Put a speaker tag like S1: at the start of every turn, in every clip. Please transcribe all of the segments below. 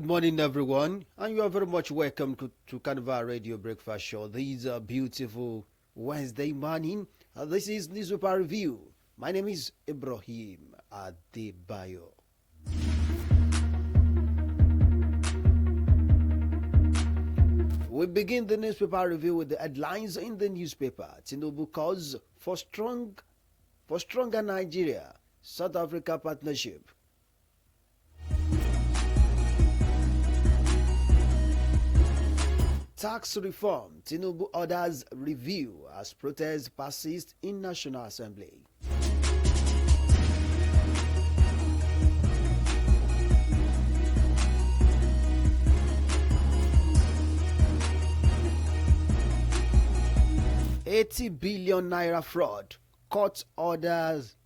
S1: Good morning, everyone, and you are very much welcome to Carnival Radio Breakfast Show. This is a beautiful Wednesday morning. This is Newspaper Review. My name is Ibrahim Adebayo. We begin the newspaper review with the headlines in the newspaper. Tinubu calls for stronger Nigeria, South Africa partnership. Tax reform, Tinubu orders review as protests persist in National Assembly. $80 billion naira fraud, court orders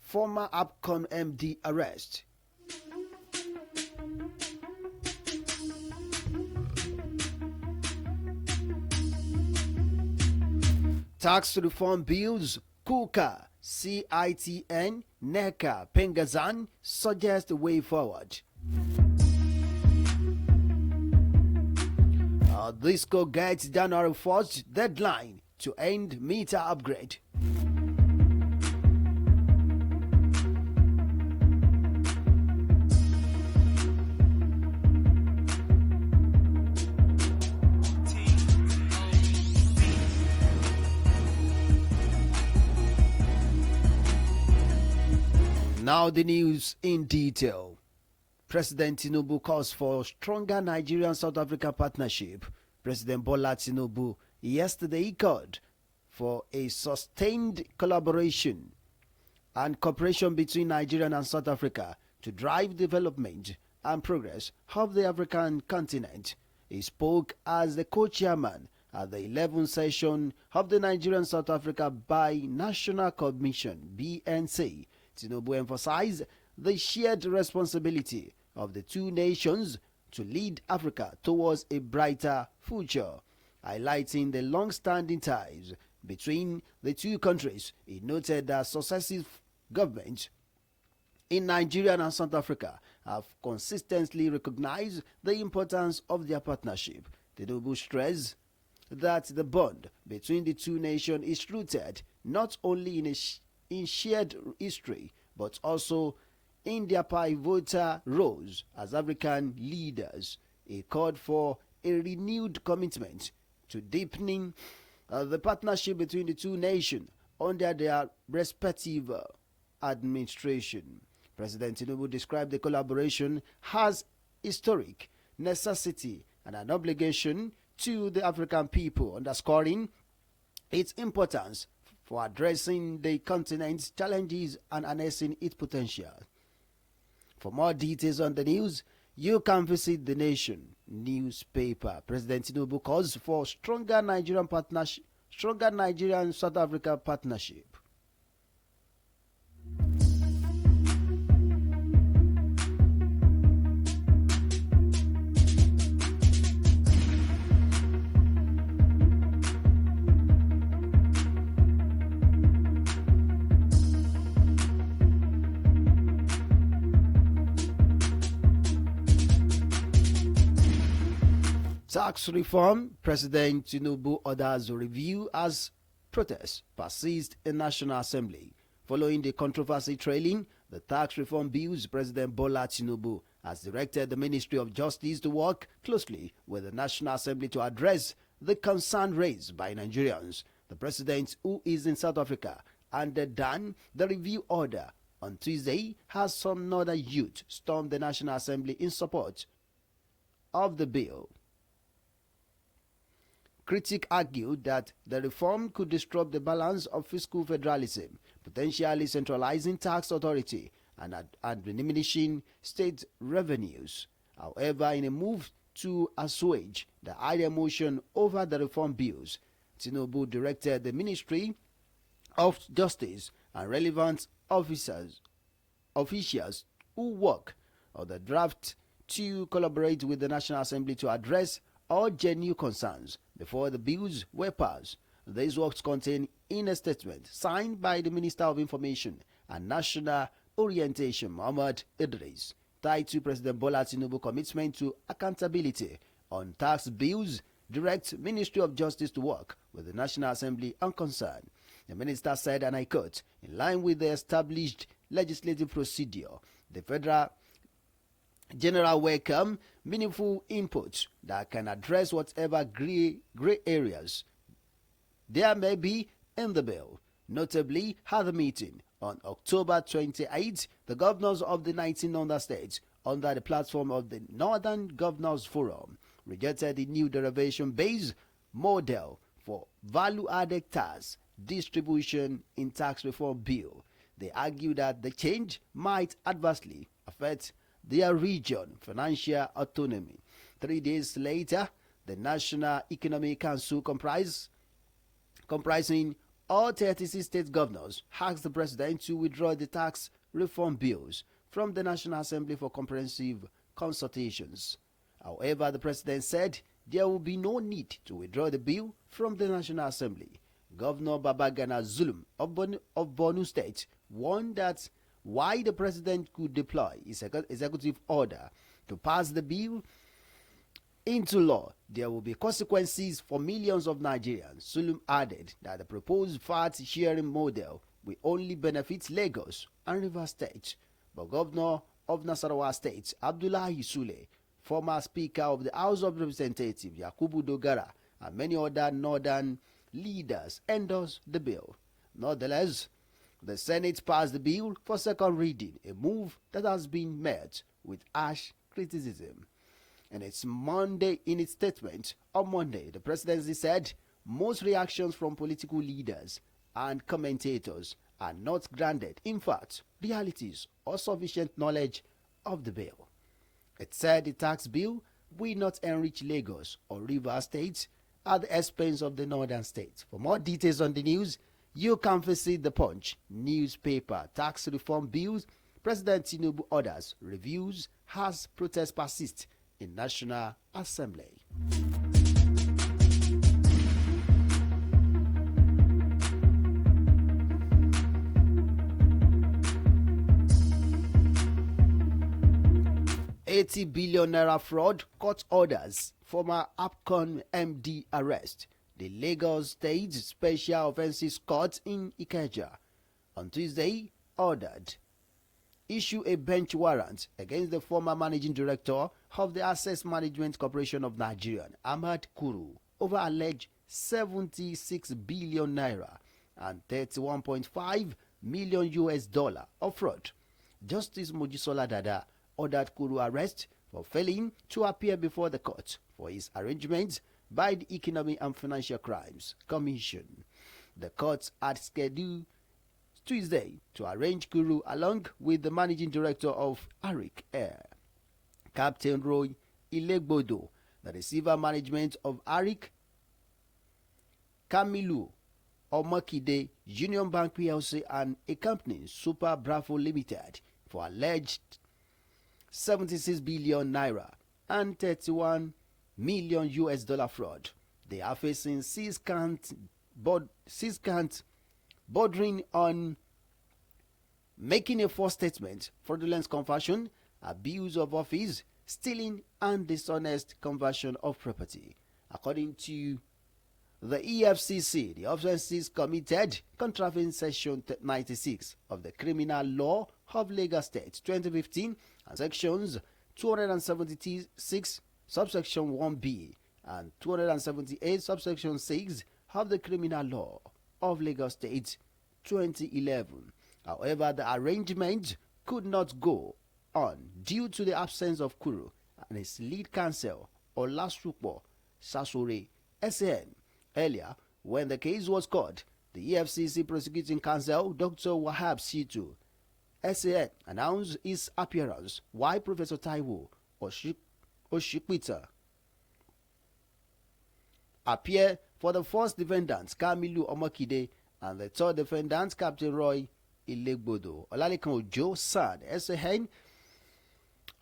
S1: former APCON MD arrest. Tax reform bills, KUKA, CITN, NECA, Pengazan suggest a way forward. Disco gets January 4th deadline to end meter upgrade. Now the news in detail. President Tinubu calls for stronger Nigerian-South Africa partnership. President Bola Tinubu yesterday called for a sustained collaboration and cooperation between Nigeria and South Africa to drive development and progress of the African continent. He spoke as the co-chairman at the 11th session of the Nigerian-South Africa Bi-National Commission, BNC. Tinubu emphasized the shared responsibility of the two nations to lead Africa towards a brighter future, highlighting the long-standing ties between the two countries. He noted that successive governments in Nigeria and South Africa have consistently recognized the importance of their partnership. Tinubu stressed that the bond between the two nations is rooted not only in shared history, but also in their pivotal roles as African leaders. He called for a renewed commitment to deepening the partnership between the two nations under their respective administration. President Tinubu described the collaboration as historic necessity and an obligation to the African people, underscoring its importance for addressing the continent's challenges and harnessing its potential. For more details on the news, you can visit The Nation newspaper. President Tinubu calls for stronger Nigerian-South Africa partnership. Tax reform, President Tinubu orders review as protests persist in National Assembly. Following the controversy trailing the tax reform bills, President Bola Tinubu has directed the Ministry of Justice to work closely with the National Assembly to address the concern raised by Nigerians. The president, who is in South Africa, handed down the review order on Tuesday as some northern youth stormed the National Assembly in support of the bill. Critics argued that the reform could disrupt the balance of fiscal federalism, potentially centralizing tax authority and diminishing state revenues. However, in a move to assuage the high emotion over the reform bills, Tinubu directed the Ministry of Justice and relevant officials who work on the draft to collaborate with the National Assembly to address all genuine concerns before the bills were passed. These works contained in a statement signed by the Minister of Information and National Orientation, Muhammad Idris. tied to President Bola Tinubu's commitment to accountability on tax bills, direct Ministry of Justice to work with the National Assembly on concern. The minister said, and I quote, in line with the established legislative procedure, the Federal General welcome meaningful input that can address whatever gray areas there may be in the bill. Notably, at the meeting on October 28, the governors of the 19 other states, under the platform of the Northern Governors Forum, rejected the new derivation-based model for value-added tax distribution in tax reform bill. They argue that the change might adversely affect their region financial autonomy. 3 days later, the National Economic Council comprising all 36 state governors asked the president to withdraw the tax reform bills from the National Assembly for comprehensive consultations. However, the president said there will be no need to withdraw the bill from the National Assembly. Governor Babagana Zulum of Borno State warned that while the president could deploy his executive order to pass the bill into law, there will be consequences for millions of Nigerians. Zulum added that the proposed VAT sharing model will only benefit Lagos and Rivers State. But Governor of Nasarawa State, Abdullahi Sule, former Speaker of the House of Representatives, Yakubu Dogara, and many other northern leaders endorsed the bill. Nonetheless, the Senate passed the bill for second reading, a move that has been met with harsh criticism. In its statement on Monday, the presidency said most reactions from political leaders and commentators are not grounded in fact, realities, or sufficient knowledge of the bill. It said the tax bill will not enrich Lagos or Rivers States at the expense of the northern states. For more details on the news, you can visit the Punch newspaper. Tax reform bills, President Tinubu orders reviews as protests persist in National Assembly. $80 billion fraud, court orders former APCON MD arrest. The Lagos State Special Offences Court in Ikeja on Tuesday ordered issue a bench warrant against the former managing director of the Access Management Corporation of Nigeria, Ahmad Kuru, over alleged 76 billion naira and 31.5 million US dollar of fraud. Justice Mojisola Dada ordered Kuru arrest for failing to appear before the court for his arrangements by the Economic and Financial Crimes Commission. The court had scheduled Tuesday to arrange Kuru along with the managing director of Arik Air, Captain Roy Ilegbodo, the receiver management of Arik, Kamilu Omakide, Union Bank PLC, and a company, Super Bravo Limited, for alleged 76 billion naira and 31 million US dollar fraud. They are facing 6 counts bordering on making a false statement, fraudulent conversion, abuse of office, stealing, and dishonest conversion of property. According to the EFCC, the offences committed contravened Section 96 of the Criminal Law of Lagos State 2015 and Sections 276 subsection 1B and 278 subsection 6 of the Criminal Law of Lagos State 2011. However, the arrangement could not go on due to the absence of Kuru and his lead counsel, Olasupo Sasore SAN. Earlier, when the case was called, the EFCC prosecuting counsel, Dr. Wahab Situ SAN, announced his appearance, while Professor Taiwo Oshipita appeared for the first defendant, Kamilu Omakide, and the third defendant, Captain Roy Ilegbodo. Olalekan Ojo Sad SAN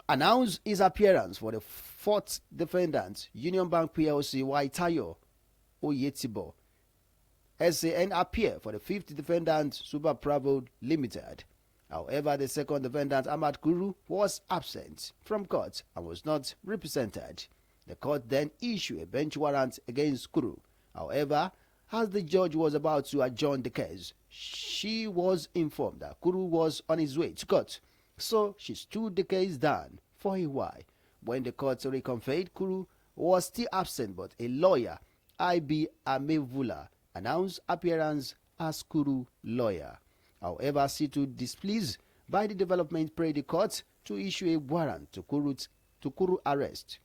S1: announced his appearance for the fourth defendant, Union Bank PLC, Waitayo Oyetibo. SAN appeared for the fifth defendant, Super Bravo Limited. However, the second defendant, Ahmad Kuru, was absent from court and was not represented. The court then issued a bench warrant against Kuru. However, as the judge was about to adjourn the case, she was informed that Kuru was on his way to court, so she stood the case down for a while. When the court reconvened, Kuru was still absent, but a lawyer, I.B. Amevula, announced appearance as Kuru lawyer. However, Situ, displeased by the development, prayed the court to issue a warrant to Kuru arrest.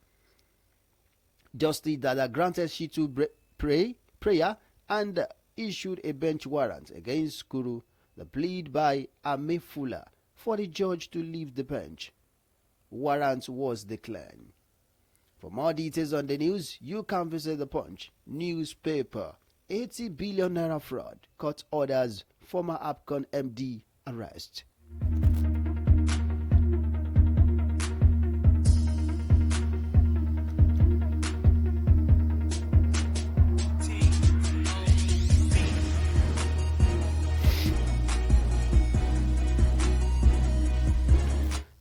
S1: Justice Dada granted Shitu prayer and issued a bench warrant against Kuru. The plea by Amefula for the judge to leave the bench warrant was declined. For more details on the news, you can visit the Punch newspaper. 80 billion naira fraud, court orders former APCON MD arrest.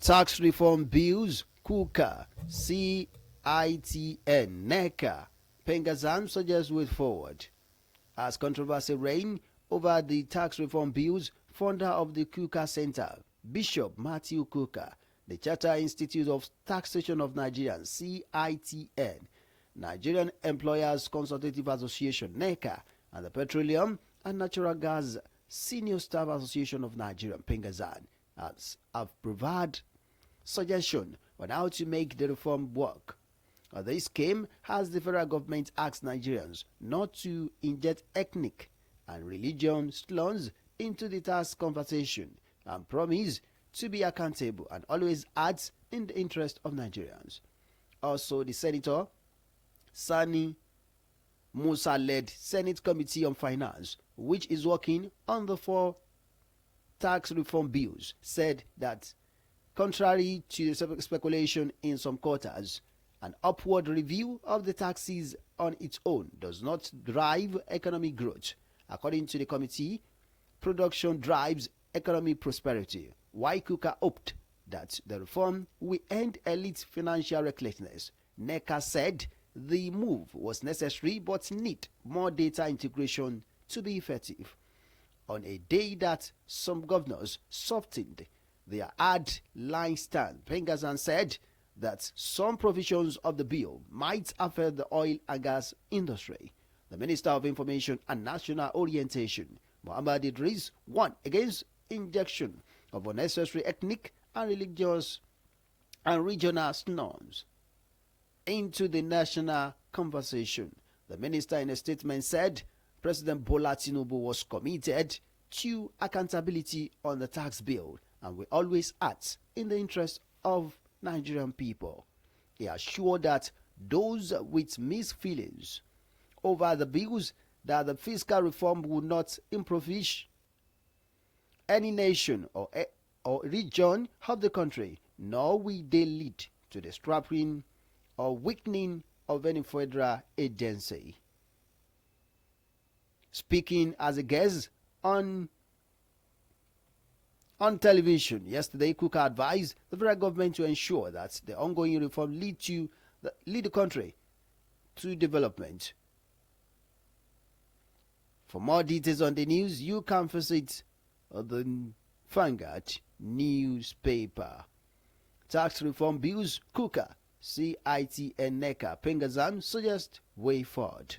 S1: Tax reform bills, KUKA, CITN, NECA, Pengazan suggests way forward. As controversy reigned over the tax reform bills, founder of the KUKA Center, Bishop Matthew Kuka, the Charter Institute of Taxation of Nigerians, CITN, Nigerian Employers Consultative Association, NECA, and the Petroleum and Natural Gas Senior Staff Association of Nigeria, Pengazan, have provided suggestion on how to make the reform work. This came as the federal government asked Nigerians not to inject ethnic and religion slurs into the tax conversation and promise to be accountable and always act in the interest of Nigerians. Also, the Senator Sani Musa led Senate Committee on Finance, which is working on the 4 tax reform bills, said that contrary to speculation in some quarters, an upward review of the taxes on its own does not drive economic growth. According to the committee, production drives economic prosperity. While Kuka hoped that the reform will end elite financial recklessness, NECA said the move was necessary but need more data integration to be effective. On a day that some governors softened their hard line stand, Pengazan said that some provisions of the bill might affect the oil and gas industry. The Minister of Information and National Orientation, Muhammad Idris, warned against injection of unnecessary ethnic and religious and regional norms into the national conversation. The minister in a statement said President Bola Tinubu was committed to accountability on the tax bill and will always act in the interest of Nigerian people. He assured that those with mixed feelings over the bills that the fiscal reform would not impoverish any nation or region of the country, nor will they lead to the strapping or weakening of any federal agency. Speaking as a guest on television yesterday, Kuka advised the federal government to ensure that the ongoing reform lead the country to development. For more details on the news, you can visit the Vanguard newspaper. Tax reform bills, Kuka, CIT and NECA, Pengazan suggest way forward.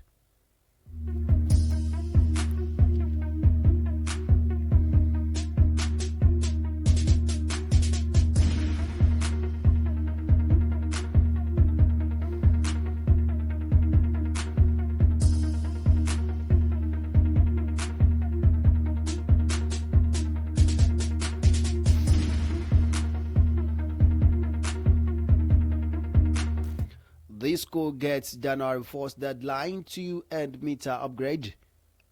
S1: Disco gets January 1st deadline to end meter upgrade.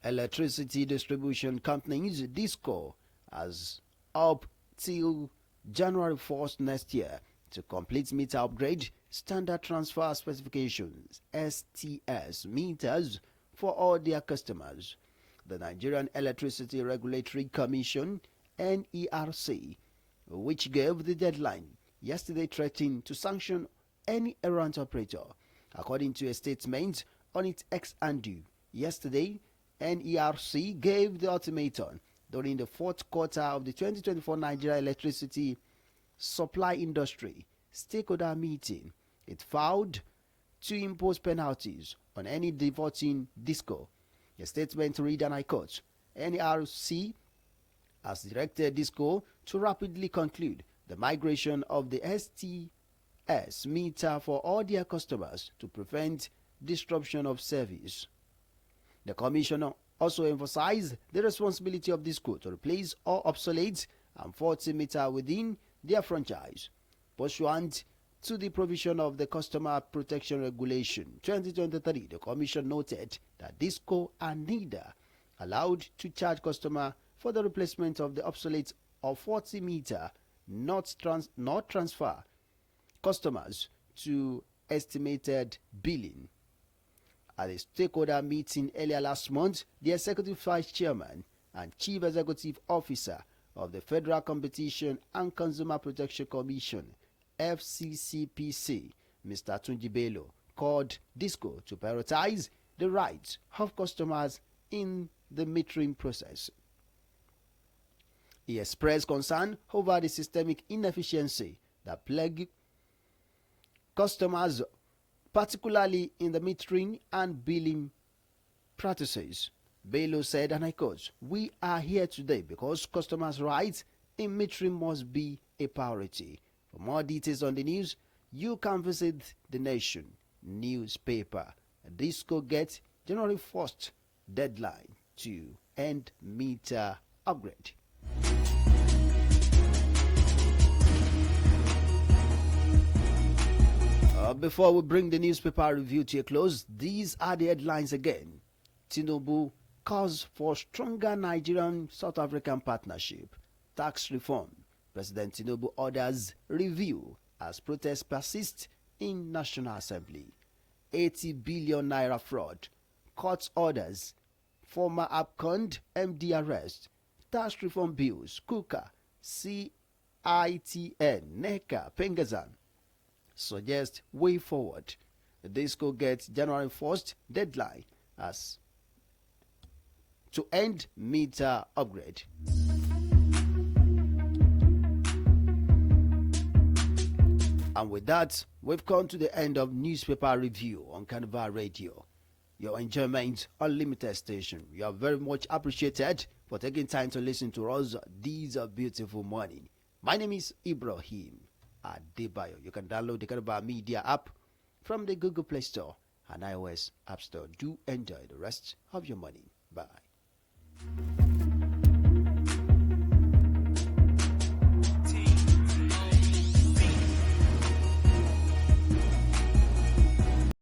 S1: Electricity distribution companies Disco has up till January 1st next year to complete meter upgrade standard transfer specifications STS meters for all their customers. The Nigerian Electricity Regulatory Commission NERC, which gave the deadline yesterday, threatening to sanction any errant operator. According to a statement on its X handle yesterday, NERC gave the ultimatum during the fourth quarter of the 2024 Nigeria Electricity Supply Industry stakeholder meeting. It vowed to impose penalties on any defaulting DISCO. A statement read, and I quote, NERC has directed DISCO to rapidly conclude the migration of the STS meter for all their customers to prevent disruption of service. The Commissioner also emphasized the responsibility of DISCO to replace all obsolete and faulty meter within their franchise, pursuant to the provision of the Customer Protection Regulation 2023. The Commission noted that DISCO are neither allowed to charge customer for the replacement of the obsolete or faulty meter, not transfer customers to estimated billing. At a stakeholder meeting earlier last month, the Executive Vice Chairman and Chief Executive Officer of the Federal Competition and Consumer Protection Commission, FCCPC, Mr. Tunji Bello, called DISCO to prioritize the rights of customers in the metering process. He expressed concern over the systemic inefficiency that plague customers, particularly in the metering and billing practices. Bello said, and I quote, "We are here today because customers' rights in metering must be a priority." For more details on the news, you can visit The Nation newspaper. DISCO gets January 1st deadline to end meter upgrade. Before we bring the newspaper review to a close, these are the headlines again. Tinubu calls for stronger Nigerian-South African partnership. Tax reform. President Tinubu orders review as protests persist in National Assembly. 80 billion naira fraud. Court orders former APCOND MD arrest. Tax reform bills. KUKA, CITN, NECA, Pengazan suggest way forward. The DISCO gets January 1st deadline as to end meter upgrade. And with that, we've come to the end of newspaper review on Carnival Radio, your enjoyment unlimited station. You are very much appreciated for taking time to listen to us this beautiful morning. My name is Ibrahim Adebayo. You can download the Carnival Media app from the Google Play Store and iOS App Store. Do enjoy the rest of your morning. Bye.